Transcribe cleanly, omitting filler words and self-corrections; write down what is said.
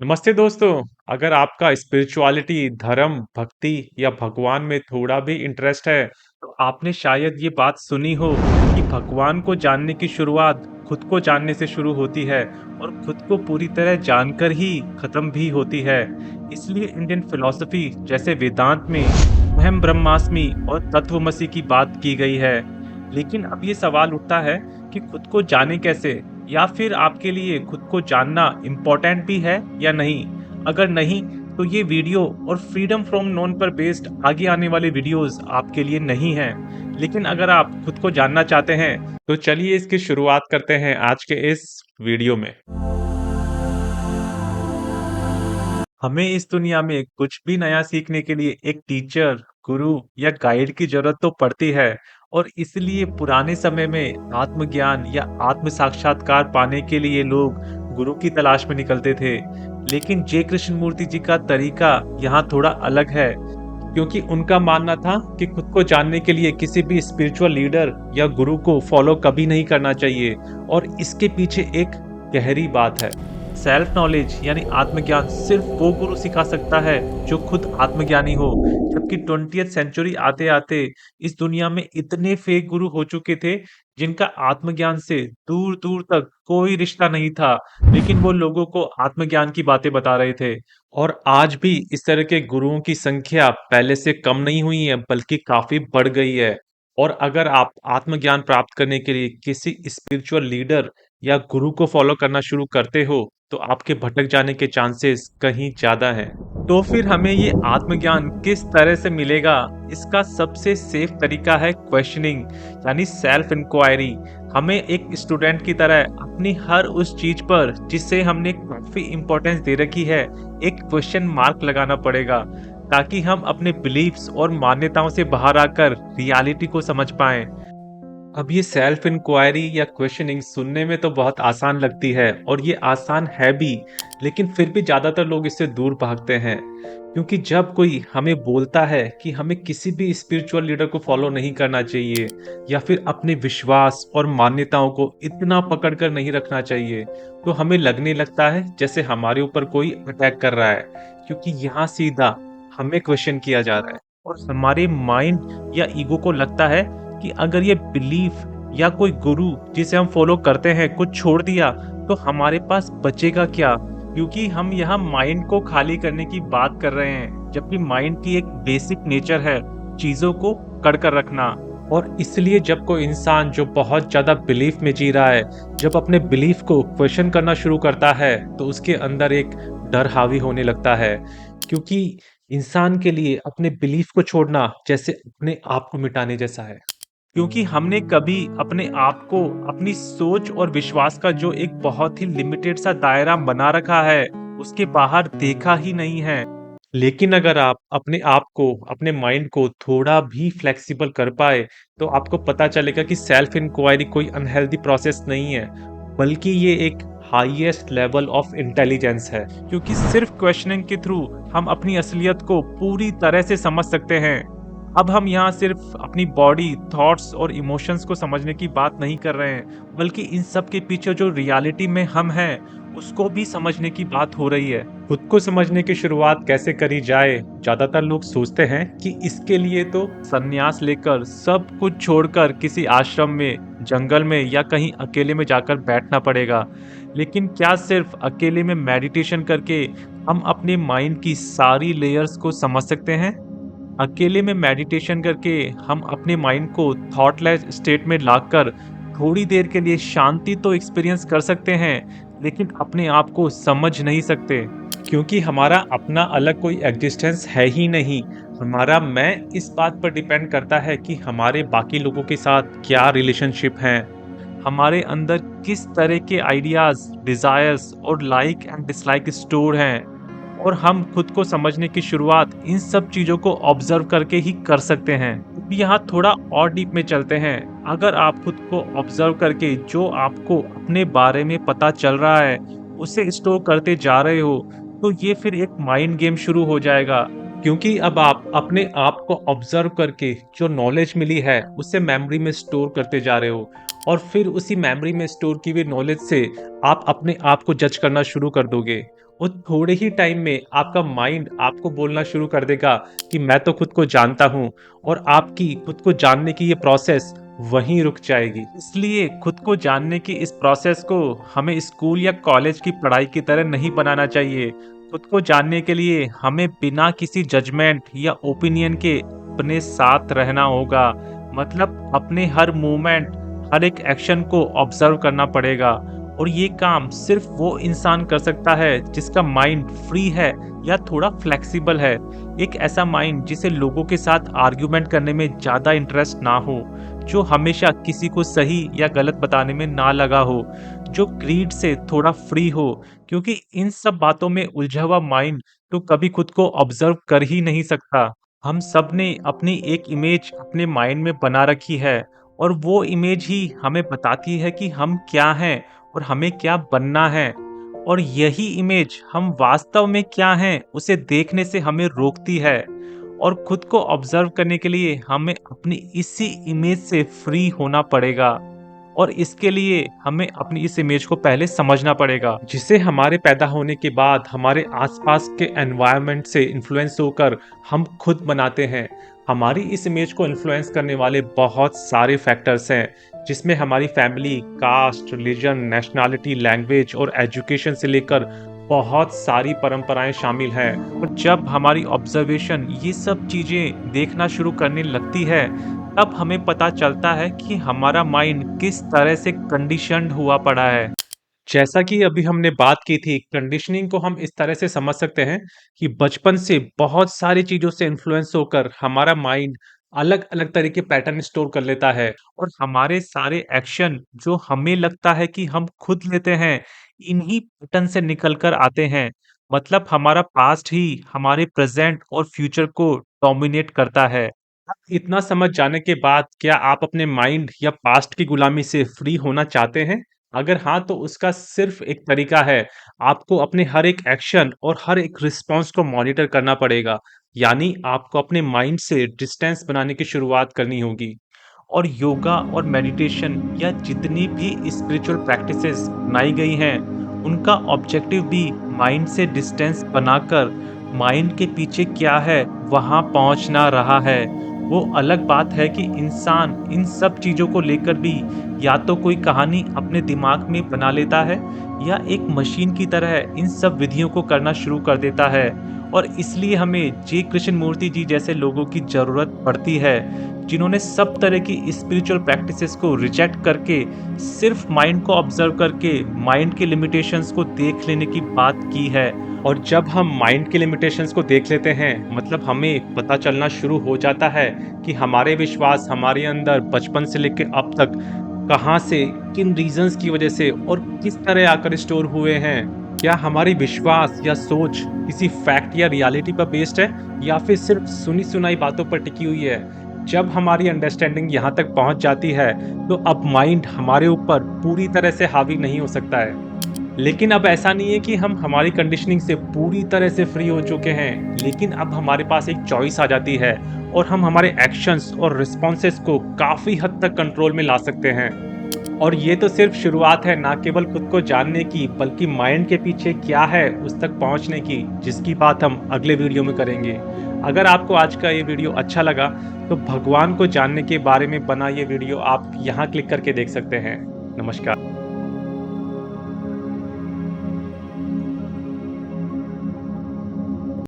नमस्ते दोस्तों। अगर आपका स्पिरिचुअलिटी, धर्म, भक्ति या भगवान में थोड़ा भी इंटरेस्ट है, तो आपने शायद ये बात सुनी हो कि भगवान को जानने की शुरुआत खुद को जानने से शुरू होती है और खुद को पूरी तरह जानकर ही खत्म भी होती है। इसलिए इंडियन फिलॉसफी जैसे वेदांत में अहम ब्रह्मास्मि और तत्वमसि की बात की गई है। लेकिन अब ये सवाल उठता है कि खुद को जाने कैसे, या फिर आपके लिए खुद को जानना इम्पोर्टेंट भी है या नहीं। अगर नहीं, तो ये वीडियो और फ्रीडम फ्रॉम नोन पर बेस्ड आगे आने वाले वीडियोस आपके लिए नहीं हैं। लेकिन अगर आप खुद को जानना चाहते हैं, तो चलिए इसकी शुरुआत करते हैं आज के इस वीडियो में। हमें इस दुनिया में कुछ भी नया सीखने के लिए एक टीचर, गुरु या गाइड की जरूरत तो पड़ती है। और इसलिए पुराने समय में आत्मज्ञान या आत्म साक्षात्कार पाने के लिए लोग गुरु की तलाश में निकलते थे। लेकिन जय कृष्णमूर्ति जी का तरीका यहाँ थोड़ा अलग है, क्योंकि उनका मानना था कि खुद को जानने के लिए किसी भी स्पिरिचुअल लीडर या गुरु को फॉलो कभी नहीं करना चाहिए। और इसके पीछे एक गहरी बात है। सेल्फ नॉलेज यानी आत्मज्ञान सिर्फ वो गुरु सिखा सकता है जो खुद आत्मज्ञानी हो। जबकि 20th सेंचुरी आते आते इस दुनिया में इतने फेक गुरु हो चुके थे जिनका आत्मज्ञान से दूर दूर तक कोई रिश्ता नहीं था, लेकिन वो लोगों को आत्मज्ञान की बातें बता रहे थे। और आज भी इस तरह के गुरुओं की संख्या पहले से कम नहीं हुई है, बल्कि काफी बढ़ गई है। और अगर आप आत्मज्ञान प्राप्त करने के लिए किसी स्पिरिचुअल लीडर या गुरु को फॉलो करना शुरू करते हो, तो आपके भटक जाने के चांसेस कहीं ज्यादा हैं। तो फिर हमें ये आत्मज्ञान किस तरह से मिलेगा? इसका सबसे सेफ तरीका है क्वेश्चनिंग, यानी सेल्फ इंक्वायरी। हमें एक स्टूडेंट की तरह अपनी हर उस चीज पर जिसे हमने काफी इंपॉर्टेंस दे रखी है, एक क्वेश्चन मार्क लगाना पड़ेगा, ताकि हम अपने बिलीफ्स और मान्यताओं से बाहर आकर रियलिटी को समझ पाएं। अब ये सेल्फ इंक्वायरी या क्वेश्चनिंग सुनने में तो बहुत आसान लगती है, और ये आसान है भी। लेकिन फिर भी ज्यादातर लोग इससे दूर भागते हैं, क्योंकि जब कोई हमें बोलता है कि हमें किसी भी स्पिरिचुअल लीडर को फॉलो नहीं करना चाहिए, या फिर अपने विश्वास और मान्यताओं को इतना पकड़ कर नहीं रखना चाहिए, तो हमें लगने लगता है जैसे हमारे ऊपर कोई अटैक कर रहा है। क्योंकि यहाँ सीधा हमें क्वेश्चन किया जा रहा है, और हमारे माइंड या ईगो को लगता है कि अगर ये बिलीफ या कोई गुरु जिसे हम फॉलो करते हैं कुछ छोड़ दिया, तो हमारे पास बचेगा क्या? क्योंकि हम यहाँ माइंड को खाली करने की बात कर रहे हैं, जबकि माइंड की एक बेसिक नेचर है चीजों को कड़ कर रखना। और इसलिए जब कोई इंसान जो बहुत ज्यादा बिलीफ में जी रहा है, जब अपने बिलीफ को क्वेश्चन करना शुरू करता है, तो उसके अंदर एक डर हावी होने लगता है। क्योंकि इंसान के लिए अपने बिलीफ को छोड़ना जैसे अपने आप को मिटाने जैसा है। क्योंकि हमने कभी अपने आप को, अपनी सोच और विश्वास का जो एक बहुत ही लिमिटेड सा दायरा बना रखा है, उसके बाहर देखा ही नहीं है। लेकिन अगर आप अपने आप को, अपने माइंड को थोड़ा भी फ्लेक्सिबल कर पाए, तो आपको पता चलेगा कि सेल्फ इंक्वायरी कोई अनहेल्दी प्रोसेस नहीं है, बल्कि ये एक हाईएस्ट लेवल ऑफ इंटेलिजेंस है। क्योंकि सिर्फ क्वेश्चनिंग के थ्रू हम अपनी असलियत को पूरी तरह से समझ सकते हैं। अब हम यहाँ सिर्फ अपनी बॉडी, थॉट्स और इमोशंस को समझने की बात नहीं कर रहे हैं, बल्कि इन सब के पीछे जो रियलिटी में हम हैं, उसको भी समझने की बात हो रही है। खुद को समझने की शुरुआत कैसे करी जाए? ज्यादातर लोग सोचते हैं कि इसके लिए तो संन्यास लेकर, सब कुछ छोड़कर किसी आश्रम में, जंगल में या कहीं अकेले में जाकर बैठना पड़ेगा। लेकिन क्या सिर्फ अकेले में मेडिटेशन करके हम अपने माइंड की सारी लेयर्स को समझ सकते हैं? अकेले में मेडिटेशन करके हम अपने माइंड को थॉटलेस स्टेट में लाकर थोड़ी देर के लिए शांति तो एक्सपीरियंस कर सकते हैं, लेकिन अपने आप को समझ नहीं सकते। क्योंकि हमारा अपना अलग कोई एग्जिस्टेंस है ही नहीं। हमारा मैं इस बात पर डिपेंड करता है कि हमारे बाकी लोगों के साथ क्या रिलेशनशिप हैं, हमारे अंदर किस तरह के आइडियाज, डिजायर्स और लाइक एंड डिसलाइक स्टोर हैं। और हम खुद को समझने की शुरुआत इन सब चीजों को ऑब्जर्व करके ही कर सकते हैं। यहाँ थोड़ा और डीप में चलते हैं। अगर आप खुद को ऑब्जर्व करके जो आपको अपने बारे में पता चल रहा है, उसे स्टोर करते जा रहे हो, तो ये फिर एक माइंड गेम शुरू हो जाएगा। क्योंकि अब आप अपने आप को ऑब्जर्व करके जो नॉलेज मिली है, उसे मेमोरी में स्टोर करते जा रहे हो। और फिर उसी मेमोरी में स्टोर की हुई नॉलेज से आप अपने आप को जज करना शुरू कर दोगे। वो थोड़े ही टाइम में आपका माइंड आपको बोलना शुरू कर देगा कि मैं तो खुद को जानता हूँ, और आपकी खुद को जानने की ये प्रोसेस वहीं रुक जाएगी। इसलिए खुद को जानने की इस प्रोसेस को हमें स्कूल या कॉलेज की पढ़ाई की तरह नहीं बनाना चाहिए। खुद को जानने के लिए हमें बिना किसी जजमेंट या ओपिनियन के अपने साथ रहना होगा। मतलब अपने हर मूवमेंट, हर एक एक्शन को ऑब्जर्व करना पड़ेगा। और ये काम सिर्फ वो इंसान कर सकता है जिसका माइंड फ्री है या थोड़ा फ्लेक्सिबल है। एक ऐसा माइंड जिसे लोगों के साथ आर्ग्यूमेंट करने में ज़्यादा इंटरेस्ट ना हो, जो हमेशा किसी को सही या गलत बताने में ना लगा हो, जो ग्रीड से थोड़ा फ्री हो, क्योंकि इन सब बातों में उलझा हुआ माइंड तो कभी खुद को ऑब्जर्व कर ही नहीं सकता। हम सब ने अपनी एक इमेज अपने माइंड में बना रखी है, और वो इमेज ही हमें बताती है कि हम क्या हैं और हमें क्या बनना है। और यही इमेज हम वास्तव में क्या हैं उसे देखने से हमें रोकती है। और खुद को ऑब्जर्व करने के लिए हमें अपनी इसी इमेज से फ्री होना पड़ेगा। और इसके लिए हमें अपनी इस इमेज को पहले समझना पड़ेगा, जिसे हमारे पैदा होने के बाद हमारे आसपास के एनवायरनमेंट से इन्फ्लुएंस होकर हम खुद बनाते हैं। हमारी इस इमेज को इन्फ्लुएंस करने वाले बहुत सारे फैक्टर्स हैं, जिसमें हमारी family, caste, religion, nationality, language और एजुकेशन से लेकर बहुत सारी परंपराएं शामिल हैं। और जब हमारी ऑब्जर्वेशन ये सब चीजें देखना शुरू करने लगती है, तब हमें पता चलता है कि हमारा माइंड किस तरह से कंडीशन्ड हुआ पड़ा है। जैसा कि अभी हमने बात की थी, कंडीशनिंग को हम इस तरह से समझ सकते हैं कि बचपन से बहुत सारी चीज़ों से इन्फ्लुएंस होकर हमारा माइंड अलग-अलग तरह के पैटर्न स्टोर कर लेता है, और हमारे सारे एक्शन जो हमें लगता है कि हम खुद लेते हैं, इन्हीं पैटर्न से निकल कर आते हैं। मतलब हमारा पास्ट ही हमारे प्रेज़ेंट और फ्यूचर को डोमिनेट करता है। अब इतना समझ जाने के बाद क्या आप अपने माइंड या पास्ट की गुलामी से फ्री होना चाहते हैं? अगर हाँ, तो उसका सिर्फ एक तरीका है, आपको अपने हर एक एक्शन और हर एक रिस्पॉन्स को मॉनिटर करना पड़ेगा। यानी आपको अपने माइंड से डिस्टेंस बनाने की शुरुआत करनी होगी। और योगा और मेडिटेशन या जितनी भी स्पिरिचुअल प्रैक्टिसेस बनाई गई हैं, उनका ऑब्जेक्टिव भी माइंड से डिस्टेंस बनाकर माइंड के पीछे क्या है, वहाँ पहुँचना रहा है। वो अलग बात है कि इंसान इन सब चीज़ों को लेकर भी या तो कोई कहानी अपने दिमाग में बना लेता है, या एक मशीन की तरह इन सब विधियों को करना शुरू कर देता है। और इसलिए हमें जे कृष्णमूर्ति जी जैसे लोगों की ज़रूरत पड़ती है, जिन्होंने सब तरह की स्पिरिचुअल प्रैक्टिसेस को रिजेक्ट करके सिर्फ माइंड को ऑब्जर्व करके माइंड के लिमिटेशंस को देख लेने की बात की है। और जब हम माइंड के लिमिटेशंस को देख लेते हैं, मतलब हमें पता चलना शुरू हो जाता है कि हमारे विश्वास हमारे अंदर बचपन से लेकर अब तक कहाँ से, किन रीजंस की वजह से और किस तरह आकर स्टोर हुए हैं। क्या हमारी विश्वास या सोच किसी फैक्ट या रियलिटी पर बेस्ड है, या फिर सिर्फ सुनी सुनाई बातों पर टिकी हुई है? जब हमारी अंडरस्टैंडिंग यहाँ तक पहुँच जाती है, तो अब माइंड हमारे ऊपर पूरी तरह से हावी नहीं हो सकता है। लेकिन अब ऐसा नहीं है कि हम हमारी कंडीशनिंग से पूरी तरह से फ्री हो चुके हैं, लेकिन अब हमारे पास एक चॉइस आ जाती है, और हम हमारे एक्शंस और रिस्पॉन्सेस को काफ़ी हद तक कंट्रोल में ला सकते हैं। और ये तो सिर्फ शुरुआत है, ना केवल खुद को जानने की, बल्कि माइंड के पीछे क्या है उस तक पहुंचने की, जिसकी बात हम अगले वीडियो में करेंगे। अगर आपको आज का ये वीडियो अच्छा लगा, तो भगवान को जानने के बारे में बना ये वीडियो आप यहाँ क्लिक करके देख सकते हैं। नमस्कार।